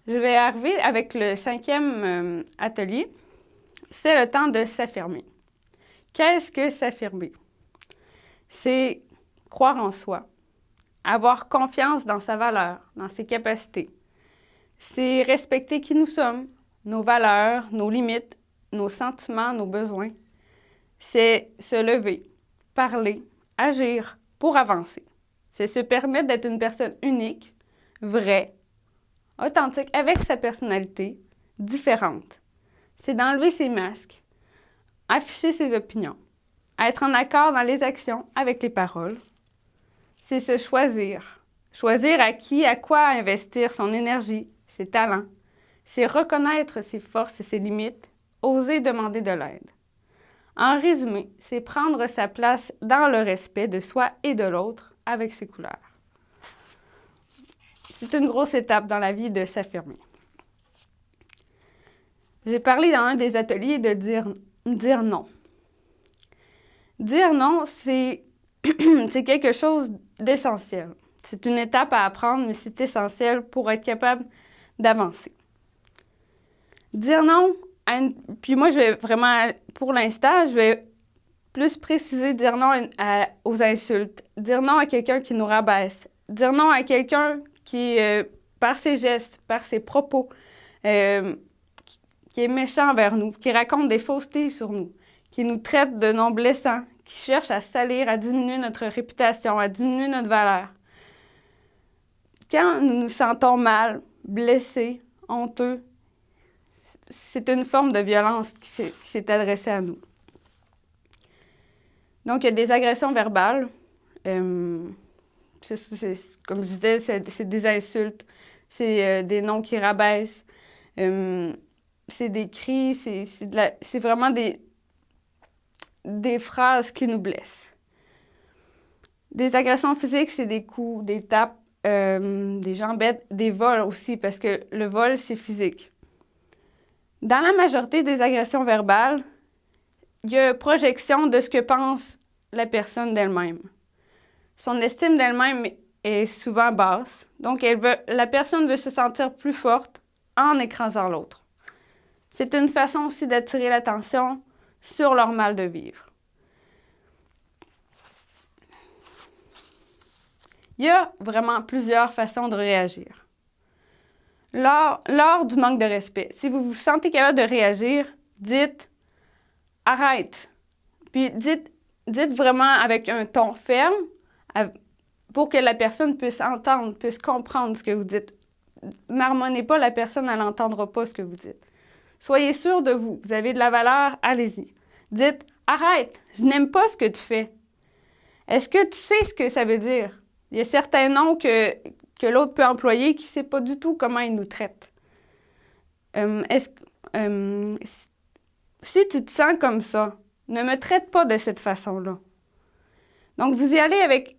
Je vais arriver avec le 5e atelier. C'est le temps de s'affirmer. Qu'est-ce que s'affirmer? C'est croire en soi, avoir confiance dans sa valeur, dans ses capacités. C'est respecter qui nous sommes, nos valeurs, nos limites, nos sentiments, nos besoins. C'est se lever, parler, agir pour avancer. C'est se permettre d'être une personne unique, vraie, authentique, avec sa personnalité, différente. C'est d'enlever ses masques, afficher ses opinions, être en accord dans les actions avec les paroles. C'est se choisir. Choisir à qui, à quoi investir son énergie, ses talents. C'est reconnaître ses forces et ses limites, oser demander de l'aide. En résumé, c'est prendre sa place dans le respect de soi et de l'autre avec ses couleurs. C'est une grosse étape dans la vie de s'affirmer. J'ai parlé dans un des ateliers de dire non. Dire non, c'est quelque chose d'essentiel. C'est une étape à apprendre, mais c'est essentiel pour être capable d'avancer. Dire non, puis moi, je vais vraiment, pour l'instant, je vais plus préciser dire non aux insultes, dire non à quelqu'un qui nous rabaisse, dire non à quelqu'un qui, par ses gestes, par ses propos, qui est méchant envers nous, qui raconte des faussetés sur nous, qui nous traite de noms blessants, qui cherche à salir, à diminuer notre réputation, à diminuer notre valeur. Quand nous nous sentons mal, blessés, honteux, c'est une forme de violence qui s'est adressée à nous. Donc, il y a des agressions verbales. Comme je disais, c'est des insultes, c'est des noms qui rabaissent, c'est des cris, c'est vraiment des phrases qui nous blessent. Des agressions physiques, c'est des coups, des tapes, des jambettes, des vols aussi, parce que le vol, c'est physique. Dans la majorité des agressions verbales, il y a projection de ce que pense la personne d'elle-même. Son estime d'elle-même est souvent basse, donc la personne veut se sentir plus forte en écrasant l'autre. C'est une façon aussi d'attirer l'attention sur leur mal de vivre. Il y a vraiment plusieurs façons de réagir. Lors du manque de respect, si vous vous sentez capable de réagir, dites « arrête ». Puis dites vraiment avec un ton ferme pour que la personne puisse entendre, puisse comprendre ce que vous dites. Marmonnez pas, la personne, elle n'entendra pas ce que vous dites. Soyez sûr de vous. Vous avez de la valeur, allez-y. Dites « arrête, je n'aime pas ce que tu fais ». Est-ce que tu sais ce que ça veut dire? Il y a certains noms que l'autre peut employer qui ne sait pas du tout comment il nous traite. Si tu te sens comme ça, ne me traite pas de cette façon-là. Donc, vous y allez avec,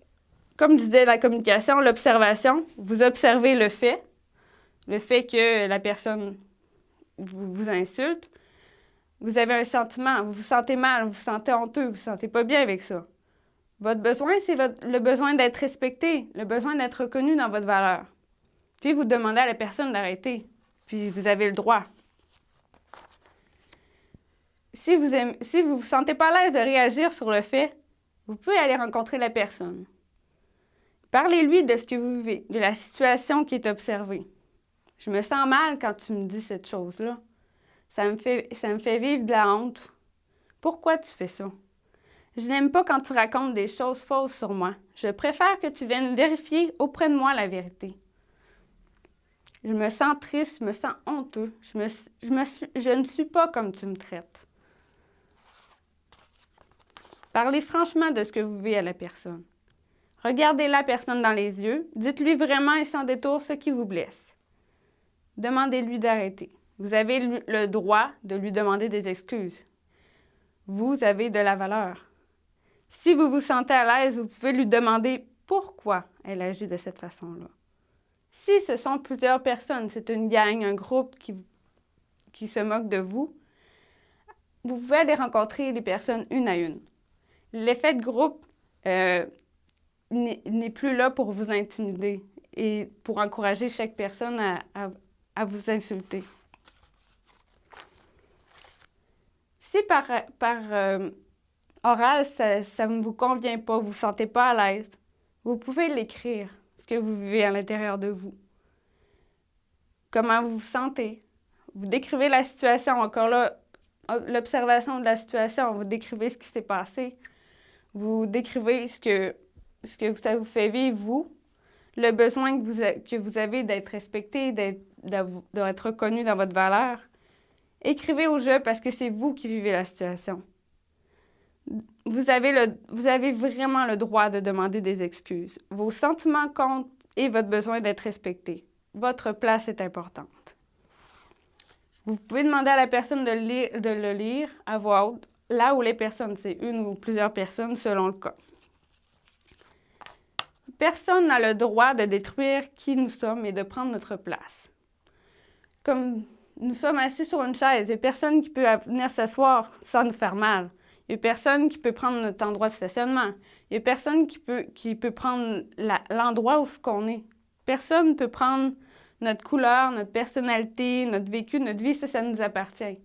comme je disais, la communication, l'observation. Vous observez le fait que la personne vous insulte. Vous avez un sentiment, vous vous sentez mal, vous vous sentez honteux, vous vous sentez pas bien avec ça. Votre besoin, c'est le besoin d'être respecté, le besoin d'être reconnu dans votre valeur. Puis vous demandez à la personne d'arrêter, puis vous avez le droit. Si vous vous sentez pas à l'aise de réagir sur le fait, vous pouvez aller rencontrer la personne. Parlez-lui de ce que vous vivez, de la situation qui est observée. Je me sens mal quand tu me dis cette chose-là. Ça me fait vivre de la honte. Pourquoi tu fais ça? Je n'aime pas quand tu racontes des choses fausses sur moi. Je préfère que tu viennes vérifier auprès de moi la vérité. Je me sens triste, je me sens honteux. Je ne suis pas comme tu me traites. Parlez franchement de ce que vous vivez à la personne. Regardez la personne dans les yeux. Dites-lui vraiment et sans détour ce qui vous blesse. Demandez-lui d'arrêter. Vous avez le droit de lui demander des excuses. Vous avez de la valeur. Si vous vous sentez à l'aise, vous pouvez lui demander pourquoi elle agit de cette façon-là. Si ce sont plusieurs personnes, c'est une gang, un groupe qui se moque de vous, vous pouvez aller rencontrer les personnes une à une. L'effet de groupe n'est plus là pour vous intimider et pour encourager chaque personne à vous insulter. Si par oral, ça ne vous convient pas, vous ne vous sentez pas à l'aise, vous pouvez l'écrire, ce que vous vivez à l'intérieur de vous. Comment vous vous sentez. Vous décrivez la situation, encore là, l'observation de la situation, vous décrivez ce qui s'est passé, vous décrivez ce que ça vous fait vivre, vous, le besoin que vous avez d'être respecté, d'être reconnu dans votre valeur. Écrivez au jeu parce que c'est vous qui vivez la situation. Vous avez vraiment le droit de demander des excuses. Vos sentiments comptent et votre besoin d'être respecté. Votre place est importante. Vous pouvez demander à la personne de le lire à voix haute, là où les personnes, c'est une ou plusieurs personnes selon le cas. Personne n'a le droit de détruire qui nous sommes et de prendre notre place. Comme nous sommes assis sur une chaise, il n'y a personne qui peut venir s'asseoir sans nous faire mal. Il n'y a personne qui peut prendre notre endroit de stationnement. Il n'y a personne qui peut prendre l'endroit où on est. Personne ne peut prendre notre couleur, notre personnalité, notre vécu, notre vie, ça nous appartient.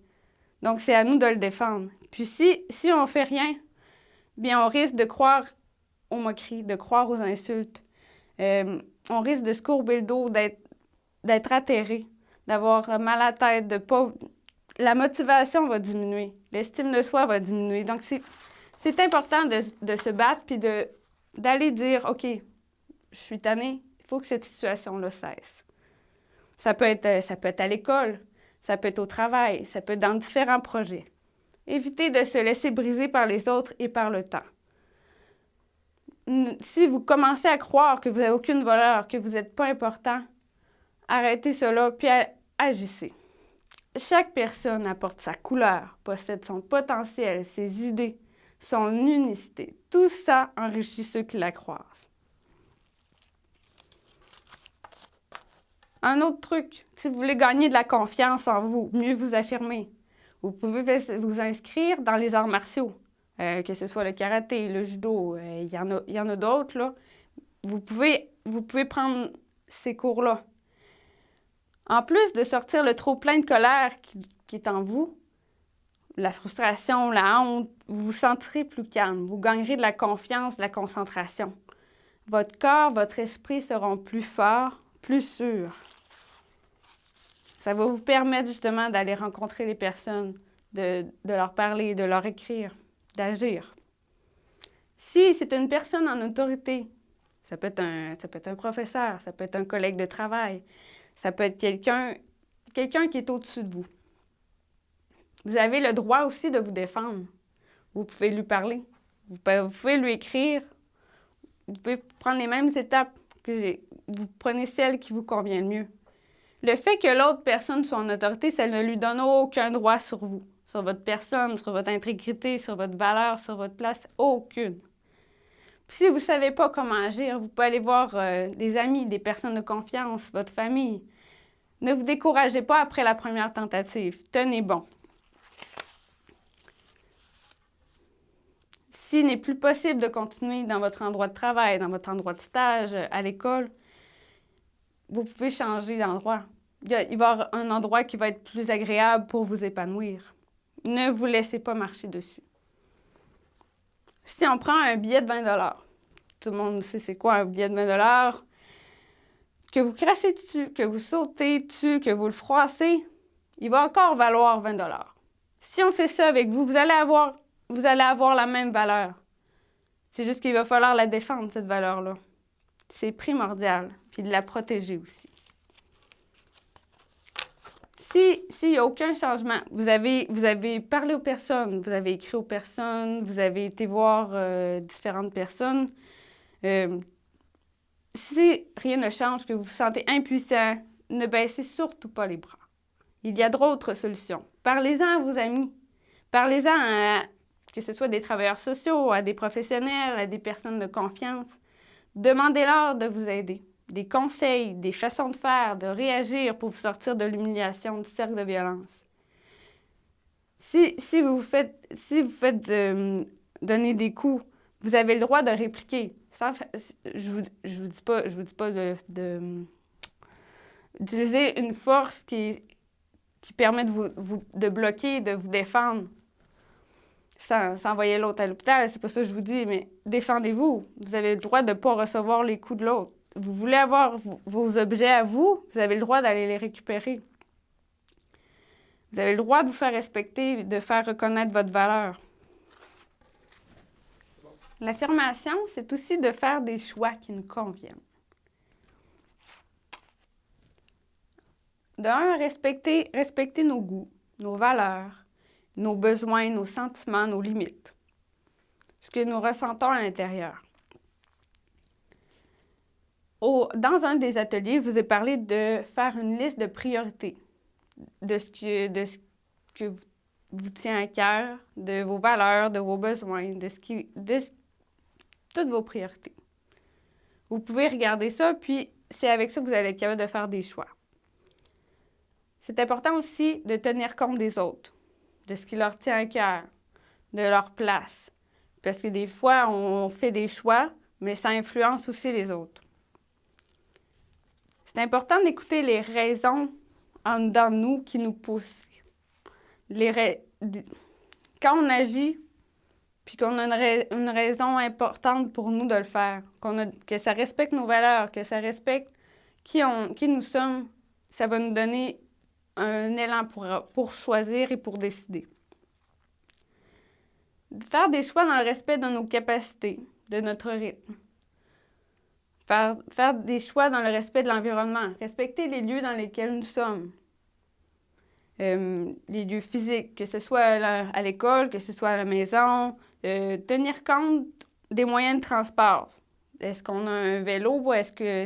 Donc, c'est à nous de le défendre. Puis si on ne fait rien, bien, on risque de croire aux moqueries, de croire aux insultes. On risque de se courber le dos, d'être atterré, d'avoir mal à la tête, de pas... La motivation va diminuer, l'estime de soi va diminuer. Donc, c'est important de se battre puis d'aller dire, OK, je suis tannée, il faut que cette situation-là cesse. Ça peut être à l'école, ça peut être au travail, ça peut être dans différents projets. Évitez de se laisser briser par les autres et par le temps. Si vous commencez à croire que vous n'avez aucune valeur, que vous n'êtes pas important, arrêtez cela, puis agissez. Chaque personne apporte sa couleur, possède son potentiel, ses idées, son unicité. Tout ça enrichit ceux qui la croisent. Un autre truc, si vous voulez gagner de la confiance en vous, mieux vous affirmer, vous pouvez vous inscrire dans les arts martiaux, que ce soit le karaté, le judo, il y en a d'autres, là. Vous pouvez prendre ces cours-là. En plus de sortir le trop-plein de colère qui est en vous, la frustration, la honte, vous vous sentirez plus calme, vous gagnerez de la confiance, de la concentration. Votre corps, votre esprit seront plus forts, plus sûrs. Ça va vous permettre justement d'aller rencontrer les personnes, de leur parler, de leur écrire, d'agir. Si c'est une personne en autorité, ça peut être un professeur, ça peut être un collègue de travail, ça peut être quelqu'un qui est au-dessus de vous. Vous avez le droit aussi de vous défendre. Vous pouvez lui parler, vous pouvez lui écrire, vous pouvez prendre les mêmes étapes vous prenez celle qui vous convient le mieux. Le fait que l'autre personne soit en autorité, ça ne lui donne aucun droit sur vous, sur votre personne, sur votre intégrité, sur votre valeur, sur votre place, aucune. Puis si vous ne savez pas comment agir, vous pouvez aller voir des amis, des personnes de confiance, votre famille. Ne vous découragez pas après la première tentative. Tenez bon. S'il n'est plus possible de continuer dans votre endroit de travail, dans votre endroit de stage, à l'école, vous pouvez changer d'endroit. Il va y avoir un endroit qui va être plus agréable pour vous épanouir. Ne vous laissez pas marcher dessus. Si on prend un billet de 20 $, tout le monde sait c'est quoi un billet de 20 $, que vous crachez dessus, que vous sautez dessus, que vous le froissez, il va encore valoir 20 $. Si on fait ça avec vous, vous allez avoir la même valeur. C'est juste qu'il va falloir la défendre, cette valeur-là. C'est primordial, puis de la protéger aussi. S'il n'y a aucun changement, vous avez parlé aux personnes, vous avez écrit aux personnes, vous avez été voir différentes personnes, si rien ne change, que vous vous sentez impuissant, ne baissez surtout pas les bras. Il y a d'autres solutions. Parlez-en à vos amis. Parlez-en à, que ce soit des travailleurs sociaux, à des professionnels, à des personnes de confiance. Demandez-leur de vous aider. Des conseils, des façons de faire, de réagir pour vous sortir de l'humiliation, du cercle de violence. Si vous faites donner des coups, vous avez le droit de répliquer. Je vous dis pas Utilisez une force qui permet de bloquer, de vous défendre. Sans envoyer l'autre à l'hôpital, c'est pas ça que je vous dis, mais défendez-vous. Vous avez le droit de ne pas recevoir les coups de l'autre. Vous voulez avoir vos objets à vous, vous avez le droit d'aller les récupérer. Vous avez le droit de vous faire respecter, de faire reconnaître votre valeur. L'affirmation, c'est aussi de faire des choix qui nous conviennent. D'un, respecter nos goûts, nos valeurs, nos besoins, nos sentiments, nos limites. Ce que nous ressentons à l'intérieur. Dans un des ateliers, je vous ai parlé de faire une liste de priorités, de ce que vous tient à cœur, de vos valeurs, de vos besoins, de toutes vos priorités. Vous pouvez regarder ça, puis c'est avec ça que vous allez être capable de faire des choix. C'est important aussi de tenir compte des autres, de ce qui leur tient à cœur, de leur place. Parce que des fois, on fait des choix, mais ça influence aussi les autres. C'est important d'écouter les raisons en dedans de nous qui nous poussent. Quand on agit, puis qu'on a une raison importante pour nous de le faire, que ça respecte nos valeurs, que ça respecte qui nous sommes, ça va nous donner un élan pour choisir et pour décider. Faire des choix dans le respect de nos capacités, de notre rythme. Faire des choix dans le respect de l'environnement. Respecter les lieux dans lesquels nous sommes. Les lieux physiques, que ce soit à l'école, que ce soit à la maison. Tenir compte des moyens de transport. Est-ce qu'on a un vélo ou est-ce que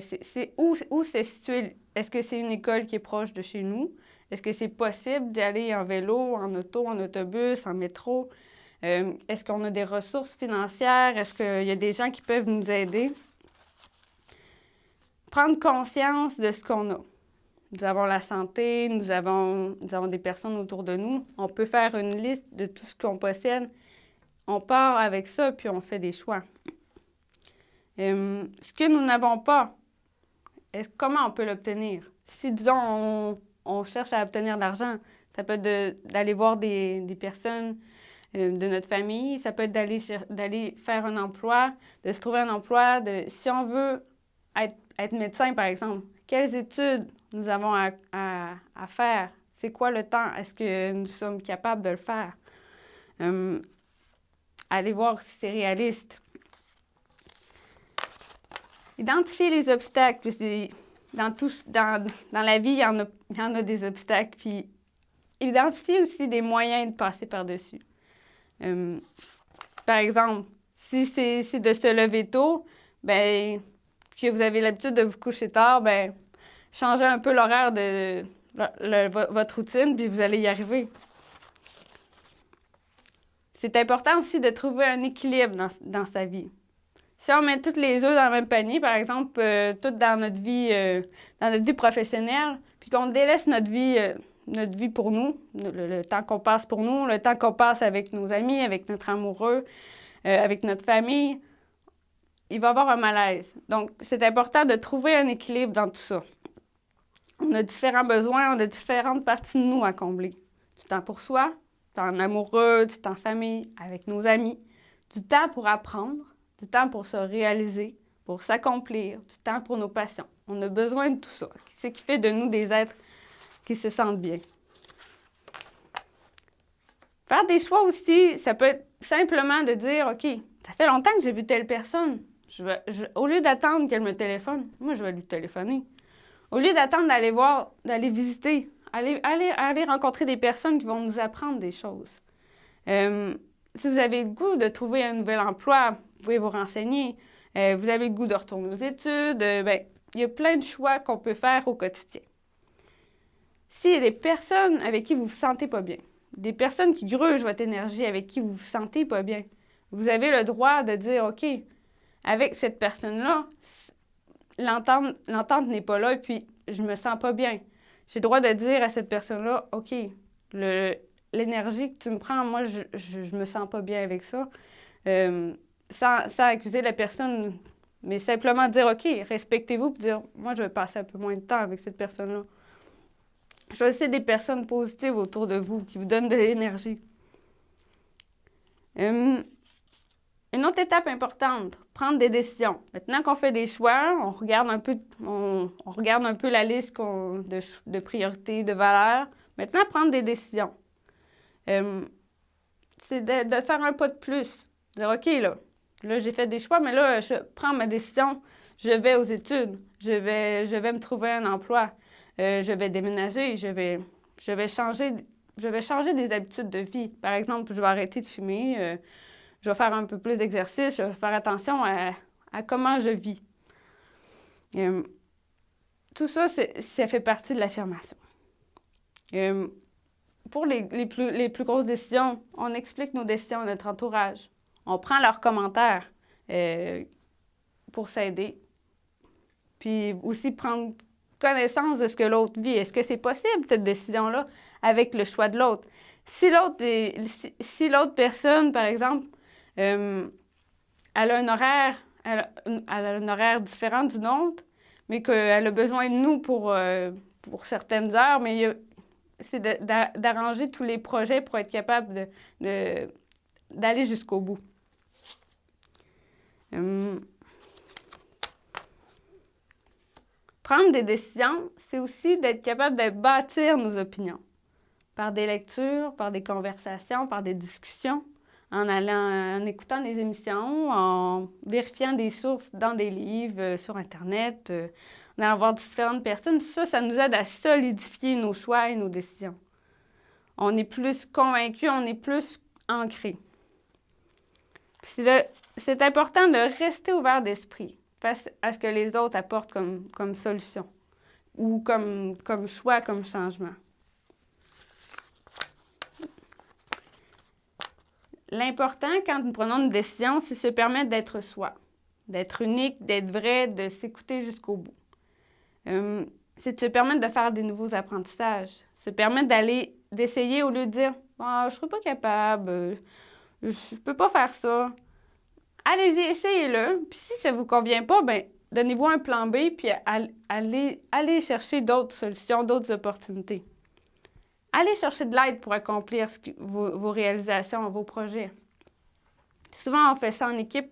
où c'est situé? Est-ce que c'est une école qui est proche de chez nous? Est-ce que c'est possible d'aller en vélo, en auto, en autobus, en métro? Est-ce qu'on a des ressources financières? Est-ce qu'il y a des gens qui peuvent nous aider? Prendre conscience de ce qu'on a. Nous avons la santé, nous avons des personnes autour de nous. On peut faire une liste de tout ce qu'on possède. On part avec ça, puis on fait des choix. Ce que nous n'avons pas, comment on peut l'obtenir? Si, disons, on cherche à obtenir de l'argent, ça peut être d'aller voir des personnes de notre famille, ça peut être d'aller faire un emploi, de se trouver un emploi. Si on veut être médecin, par exemple, quelles études nous avons à faire? C'est quoi le temps? Est-ce que nous sommes capables de le faire? Aller voir si c'est réaliste. Identifier les obstacles. Dans la vie, il y en a des obstacles. Puis identifier aussi des moyens de passer par-dessus. Par exemple, si c'est de se lever tôt, bien, que vous avez l'habitude de vous coucher tard, bien, changez un peu l'horaire de votre routine, puis vous allez y arriver. C'est important aussi de trouver un équilibre dans sa vie. Si on met tous les œufs dans le même panier, par exemple, tout dans notre vie professionnelle, puis qu'on délaisse notre vie pour nous, le temps qu'on passe pour nous, le temps qu'on passe avec nos amis, avec notre amoureux, avec notre famille, il va y avoir un malaise. Donc, c'est important de trouver un équilibre dans tout ça. On a différents besoins, on a différentes parties de nous à combler. Du temps pour soi, du temps amoureux, du temps en famille, avec nos amis, du temps pour apprendre, du temps pour se réaliser, pour s'accomplir, du temps pour nos passions. On a besoin de tout ça. C'est ce qui fait de nous des êtres qui se sentent bien. Faire des choix aussi, ça peut être simplement de dire, OK, ça fait longtemps que j'ai vu telle personne. Au lieu d'attendre qu'elle me téléphone, moi, je vais lui téléphoner. Au lieu d'attendre d'aller visiter, aller rencontrer des personnes qui vont nous apprendre des choses. Si vous avez le goût de trouver un nouvel emploi, vous pouvez vous renseigner. Vous avez le goût de retourner aux études. Il y a plein de choix qu'on peut faire au quotidien. S'il y a des personnes avec qui vous ne vous sentez pas bien, des personnes qui grugent votre énergie, avec qui vous ne vous sentez pas bien, vous avez le droit de dire, OK, avec cette personne-là, l'entente n'est pas là, et puis je me sens pas bien. J'ai le droit de dire à cette personne-là, OK, l'énergie que tu me prends, moi, je me sens pas bien avec ça. Sans accuser la personne Mais simplement dire, OK, respectez-vous, puis dire, moi, je vais passer un peu moins de temps avec cette personne-là. Choisissez des personnes positives autour de vous, qui vous donnent de l'énergie. Une autre étape importante, prendre des décisions. Maintenant qu'on fait des choix, on regarde un peu la liste de priorités, de valeurs. Maintenant, prendre des décisions. C'est de faire un pas de plus. Dire, OK, là j'ai fait des choix, mais là, je prends ma décision. Je vais aux études. Je vais me trouver un emploi. Je vais déménager. Je vais changer des habitudes de vie. Par exemple, je vais arrêter de fumer. Je vais faire un peu plus d'exercice. Je vais faire attention à comment je vis. Tout ça, ça fait partie de l'affirmation. Pour les plus grosses décisions, on explique nos décisions à notre entourage. On prend leurs commentaires pour s'aider. Puis aussi prendre connaissance de ce que l'autre vit. Est-ce que c'est possible, cette décision-là, avec le choix de l'autre? Si l'autre personne, par exemple, elle a un horaire différent du nôtre, mais qu'elle a besoin de nous pour certaines heures, mais c'est d'arranger tous les projets pour être capable d'aller jusqu'au bout. Prendre des décisions, c'est aussi d'être capable de bâtir nos opinions par des lectures, par des conversations, par des discussions, en écoutant des émissions, en vérifiant des sources dans des livres, sur Internet, en allant voir différentes personnes. Ça nous aide à solidifier nos choix et nos décisions. On est plus convaincu, on est plus ancré. C'est important de rester ouvert d'esprit face à ce que les autres apportent comme solution ou comme choix, comme changement. L'important, quand nous prenons une décision, c'est se permettre d'être soi, d'être unique, d'être vrai, de s'écouter jusqu'au bout. C'est de se permettre de faire des nouveaux apprentissages, se permettre d'essayer au lieu de dire « Ah, je ne serai pas capable, je ne peux pas faire ça ». Allez-y, essayez-le. Puis si ça ne vous convient pas, bien, donnez-vous un plan B, puis allez chercher d'autres solutions, d'autres opportunités. Allez chercher de l'aide pour accomplir vos réalisations, vos projets. Souvent, on fait ça en équipe,